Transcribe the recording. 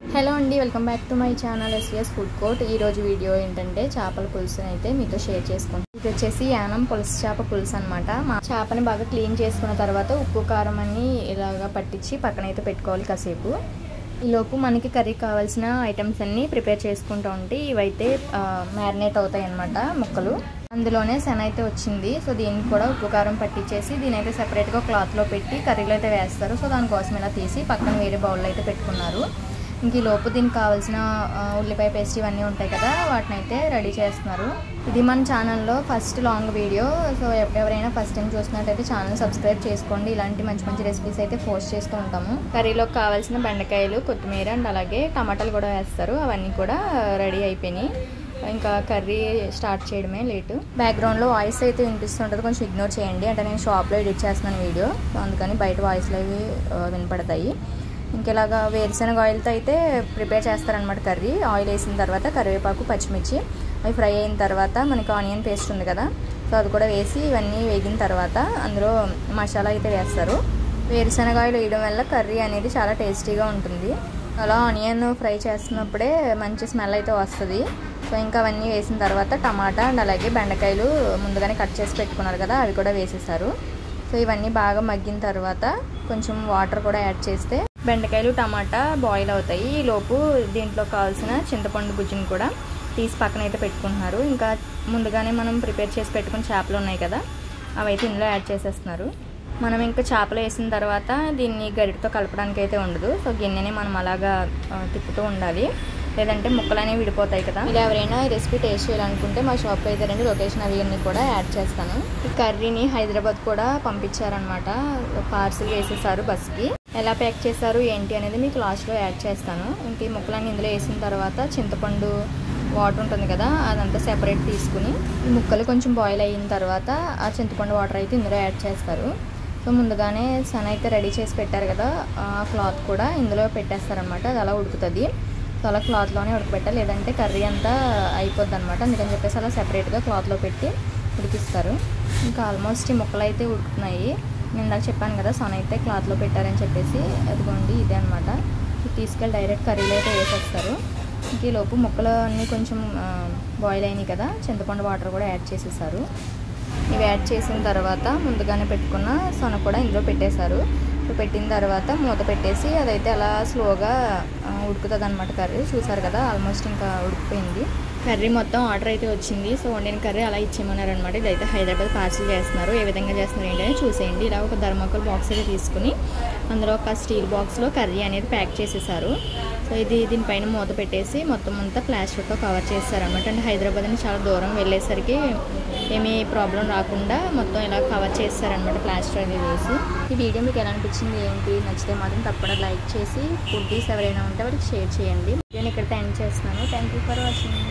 Hello అండి, welcome back to my channel SVS food court. ఈ రోజు వీడియో ఏంటంటే చేపల పులుసుని అయితే మీతో షేర్ చేసుకుంటాను. ఇది వచ్చేసి యానం పులుసు చేప పులుసు అనమాట. మా చేపని బాగా క్లీన్ చేసుకున్న తర్వాత ఉప్పు కారం అన్ని ఇలాగా పట్టించి పక్కన అయితే పెట్టుకోవాలి కాసేపు. ఈలోపు మనకి కర్రీ కావాల్సిన ఐటమ్స్ అన్ని ప్రిపేర్ చేసుకుంటూ ఉంటే ఇవైతే మ్యారినేట్ అవుతాయి అన్నమాట ముక్కలు. అందులోనే శన అయితే వచ్చింది. సో దీన్ని కూడా ఉప్పు కారం పట్టించేసి దీనైతే సెపరేట్గా క్లాత్లో పెట్టి కర్రీలో అయితే వేస్తారు. సో దానికోసం ఇలా తీసి పక్కన వేరే బౌల్లో అయితే పెట్టుకున్నారు. ఇంక ఈ లోపు దీనికి కావాల్సిన ఉల్లిపాయ పేస్ట్ ఇవన్నీ ఉంటాయి కదా, వాటిని అయితే రెడీ చేస్తున్నారు. ఇది మన ఛానల్లో ఫస్ట్ లాంగ్ వీడియో. సో ఎవరైనా ఫస్ట్ టైం చూసినట్టయితే ఛానల్ సబ్స్క్రైబ్ చేసుకోండి. ఇలాంటి మంచి మంచి రెసిపీస్ అయితే పోస్ట్ చేస్తూ ఉంటాము. కర్రీలోకి కావాల్సిన బెండకాయలు, కొత్తిమీర అండ్ అలాగే టమాటాలు కూడా వేస్తారు. అవన్నీ కూడా రెడీ అయిపోయినాయి. ఇంకా కర్రీ స్టార్ట్ చేయడమే లేటు. బ్యాక్గ్రౌండ్లో వాయిస్ అయితే వినిపిస్తుంటుంది, కొంచెం ఇగ్నోర్ చేయండి. అంటే నేను షాప్లో ఎడిట్ చేస్తున్నాను వీడియో, అందుకని బయట వాయిస్లు అవి వినపడతాయి. ఇంకెలాగా వేరుశనగ ఆయిల్తో అయితే ప్రిపేర్ చేస్తారనమాట కర్రీ. ఆయిల్ వేసిన తర్వాత కరివేపాకు, పచ్చిమిర్చి అవి ఫ్రై అయిన తర్వాత మనకి ఆనియన్ పేస్ట్ ఉంది కదా, సో అది కూడా వేసి ఇవన్నీ వేగిన తర్వాత అందులో మసాలా అయితే వేస్తారు. వేరుశనగ ఆయిల్ వేయడం వల్ల కర్రీ అనేది చాలా టేస్టీగా ఉంటుంది. అలా ఆనియన్ ఫ్రై చేస్తున్నప్పుడే మంచి స్మెల్ అయితే వస్తుంది. సో ఇంకా అవన్నీ వేసిన తర్వాత టమాటా అండ్ అలాగే బెండకాయలు ముందుగానే కట్ చేసి పెట్టుకున్నారు కదా, అవి కూడా వేసేసారు. సో ఇవన్నీ బాగా మగ్గిన తర్వాత కొంచెం వాటర్ కూడా యాడ్ చేస్తే బెండకాయలు, టమాటా బాయిల్ అవుతాయి. ఈ లోపు దీంట్లో కావాల్సిన చింతపండు గుజ్జుని కూడా తీసి పక్కన అయితే పెట్టుకుంటున్నారు. ఇంకా ముందుగానే మనం ప్రిపేర్ చేసి పెట్టుకున్న చేపలు ఉన్నాయి కదా, అవైతే ఇందులో యాడ్ చేసేస్తున్నారు. మనం ఇంకా చేపలు వేసిన తర్వాత దీన్ని గరిటతో కలపడానికి అయితే ఉండదు. సో గిన్నెని మనం అలాగా తిప్పుతూ ఉండాలి, లేదంటే ముక్కలు అనేవి విడిపోతాయి కదా. ఇలా ఎవరైనా ఈ రెసిపీ టేస్ట్ చేయాలనుకుంటే మా షాప్కి అయితే రండి, లొకేషన్ అవన్నీ కూడా యాడ్ చేస్తాను. ఈ కర్రీని హైదరాబాద్ కూడా పంపించారనమాట, పార్సిల్ వేసేసారు బస్కి. ఎలా ప్యాక్ చేశారు ఏంటి అనేది మీకు లాస్ట్లో యాడ్ చేస్తాను. ఇంక ఈ ముక్కలన్నీ ఇందులో వేసిన తర్వాత చింతపండు వాటర్ ఉంటుంది కదా, అదంతా సెపరేట్ తీసుకుని ఈ ముక్కలు కొంచెం బాయిల్ అయిన తర్వాత ఆ చింతపండు వాటర్ అయితే ఇందులో యాడ్ చేస్తారు. సో ముందుగానే సన్ అయితే రెడీ చేసి పెట్టారు కదా, ఆ క్లాత్ కూడా ఇందులో పెట్టేస్తారనమాట. అది అలా ఉడుకుతుంది. సో అలా క్లాత్లోనే ఉడకబెట్టాలి, లేదంటే కర్రీ అంతా అయిపోద్ది అనమాట. అందుకని చెప్పేసి అలా సెపరేట్గా క్లాత్లో పెట్టి ఉడికిస్తారు. ఇంకా ఆల్మోస్ట్ ఈ ముక్కలు అయితే ఉడుకుతున్నాయి. నేను ఇందాక చెప్పాను కదా సన్ అయితే క్లాత్లో పెట్టారని చెప్పేసి, అదిగోండి ఇదే అనమాట. తీసుకెళ్ళి డైరెక్ట్ కర్రీలో అయితే వేసేస్తారు. ఇంక ఈ లోపు ముక్కలు అన్నీ కొంచెం బాయిల్ అయినాయి కదా, చింతపండు వాటర్ కూడా యాడ్ చేసేసారు. ఇవి యాడ్ చేసిన తర్వాత ముందుగానే పెట్టుకున్న సొన కూడా ఇందులో పెట్టేశారు. సో పెట్టిన తర్వాత మూత పెట్టేసి అదైతే అలా స్లోగా ఉడుకుతుంది అనమాట కర్రీ. చూసారు కదా, ఆల్మోస్ట్ ఇంకా ఉడికిపోయింది. కర్రీ మొత్తం ఆర్డర్ అయితే వచ్చింది. సో వండిన కర్రీ అలా ఇచ్చేయమన్నారు అనమాట. ఇదైతే హైదరాబాద్ పార్సిల్ చేస్తున్నారు. ఏ విధంగా చేస్తున్నారు ఏంటనే చూసేయండి. ఇలా ఒక థర్మాకోల్ బాక్స్ అయితే తీసుకుని అందులో ఒక స్టీల్ బాక్స్లో కర్రీ అనేది ప్యాక్ చేసేసారు. సో దీనిపైన మూత పెట్టేసి మొత్తం అంతా ప్లాస్టిక్తో కవర్ చేస్తారనమాట. అంటే హైదరాబాద్ అని చాలా దూరం వెళ్ళేసరికి ఏమీ ప్రాబ్లం రాకుండా మొత్తం ఇలా కవర్ చేస్తారనమాట ప్లాస్టిక్ అనేది వేసి. ఈ వీడియో మీకు ఎలా అనిపించింది ఏంటి, నచ్చితే మాత్రం తప్పకుండా లైక్ చేసి ఫుడ్డీస్ ఎవరైనా ఉంటే వాళ్ళకి షేర్ చేయండి. నేను ఇక్కడ ఎండ్ చేస్తున్నాను. Thank you for watching.